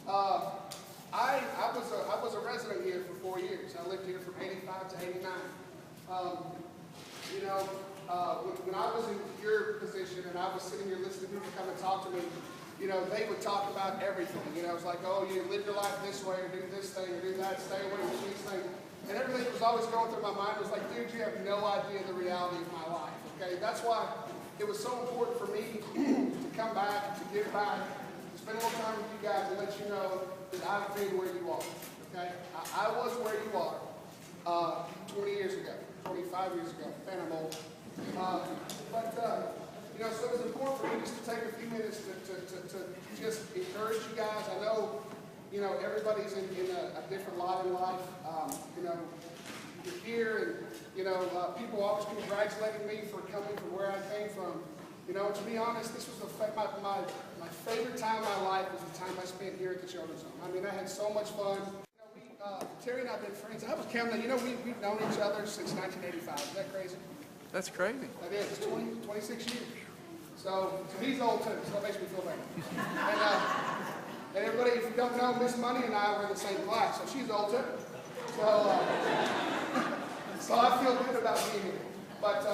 Uh, I was a resident here for 4 years. I lived here from 85 to 89. You know, when I was in your position and I was sitting here listening to people come and talk to me, you know, they would talk about everything. You know, it's like, oh, you live your life this way, or do this thing, or do that, stay away from these things. And everything that was always going through my mind was like, dude, you have no idea the reality of my life, okay? That's why it was so important for me to come back, to give back, to spend a little time with you guys and let you know that I've been where you are, okay? I was where you are 20 years ago, 25 years ago, man, I'm old. You know, so it was important for me just to take a few minutes to just encourage you guys. I know, you know, everybody's in a different lot in life. You know, you're here and, you know, people always congratulating me for coming from where I came from. You know, to be honest, this was my favorite time of my life was the time I spent here at the Children's Home. I mean, I had so much fun. You know, Terry and I have been friends. I was counting, you know, we've known each other since 1985. Is that crazy? That's crazy. That is. It's 26 years. So he's old too, so that makes me feel better. And everybody, if you don't know, Miss Money and I were in the same class, so she's old too. So I feel good about being here. But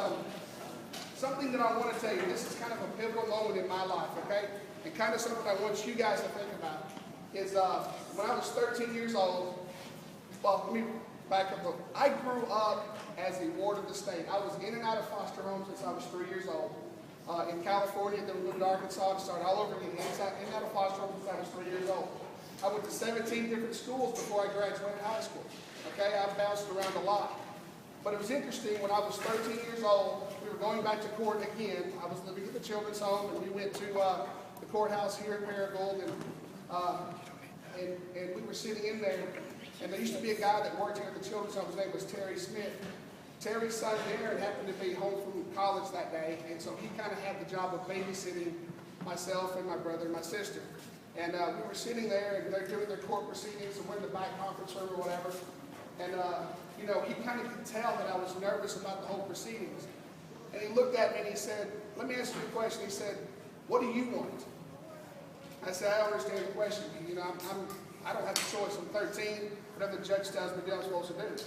something that I want to tell you, this is kind of a pivotal moment in my life, okay? And kind of something I want you guys to think about is when I was 13 years old, well, let me back up a little. I grew up as a ward of the state. I was in and out of foster homes since I was 3 years old. In California, then we moved to Arkansas, started all over again, in and out of foster homes since I was 3 years old. I went to 17 different schools before I graduated high school. Okay, I bounced around a lot. But it was interesting, when I was 13 years old, we were going back to court again. I was living at the Children's Home, and we went to the courthouse here in Marigold, and we were sitting in there, and there used to be a guy that worked here at the Children's Home. His name was Terry Smith. Terry's son Darren happened to be home from college that day, and so he kind of had the job of babysitting myself and my brother and my sister. And we were sitting there, and they're doing their court proceedings, and we're in the back conference room or whatever. And, you know, he kind of could tell that I was nervous about the whole proceedings. And he looked at me and he said, let me ask you a question. He said, what do you want? I said, I don't understand the question. You know, I don't have a choice. I'm 13. Whatever the judge tells me to do, I'm supposed to do.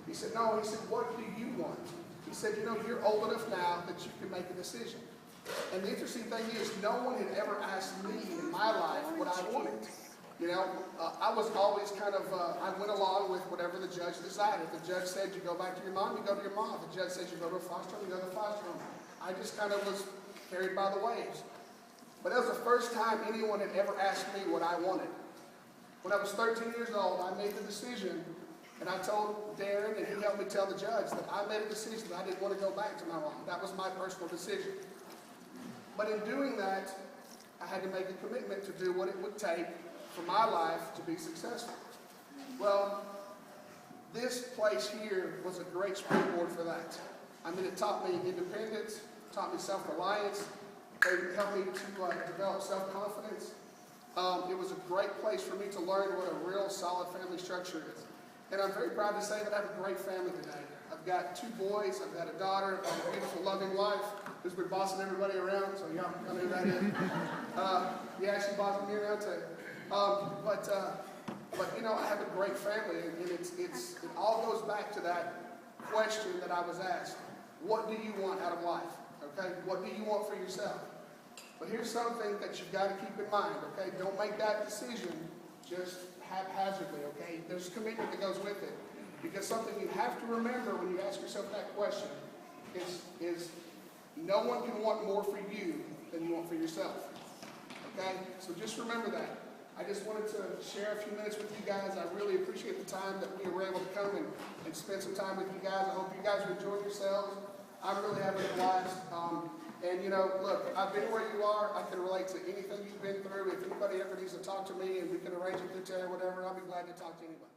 He said, no. He said, what do you want? He said, you know, you're old enough now that you can make a decision. And the interesting thing is, no one had ever asked me in my life what I wanted. You know, I was always kind of, I went along with whatever the judge decided. If the judge said you go back to your mom, you go to your mom. If the judge said you go to a foster home, you go to a foster home. I just kind of was carried by the waves. But that was the first time anyone had ever asked me what I wanted. When I was 13 years old, I made the decision, and I told Darren, and he helped me tell the judge, that I made a decision that I didn't want to go back to my mom. That was my personal decision. But in doing that, I had to make a commitment to do what it would take for my life to be successful. Well, this place here was a great springboard for that. I mean, it taught me independence, taught me self-reliance, it helped me to develop self-confidence. It was a great place for me to learn what a real solid family structure is. And I'm very proud to say that I have a great family today. I've got 2 boys, I've got a daughter, I've got a beautiful, loving wife who's been bossing everybody around, so y'all know who that is. Yeah, she's bossing me around too. But you know, I have a great family, and it all goes back to that question that I was asked. What do you want out of life? Okay, what do you want for yourself? But here's something that you've got to keep in mind, okay? Don't make that decision just haphazardly, okay? There's commitment that goes with it. Because something you have to remember when you ask yourself that question is no one can want more for you than you want for yourself, okay? So just remember that. I just wanted to share a few minutes with you guys. I really appreciate the time that we were able to come and spend some time with you guys. I hope you guys are enjoying yourselves. I'm really having a blast. And you know, look, I've been where you are. I can relate to anything you've been through. If anybody ever needs to talk to me and we can arrange it through Terry or whatever, I'll be glad to talk to anybody.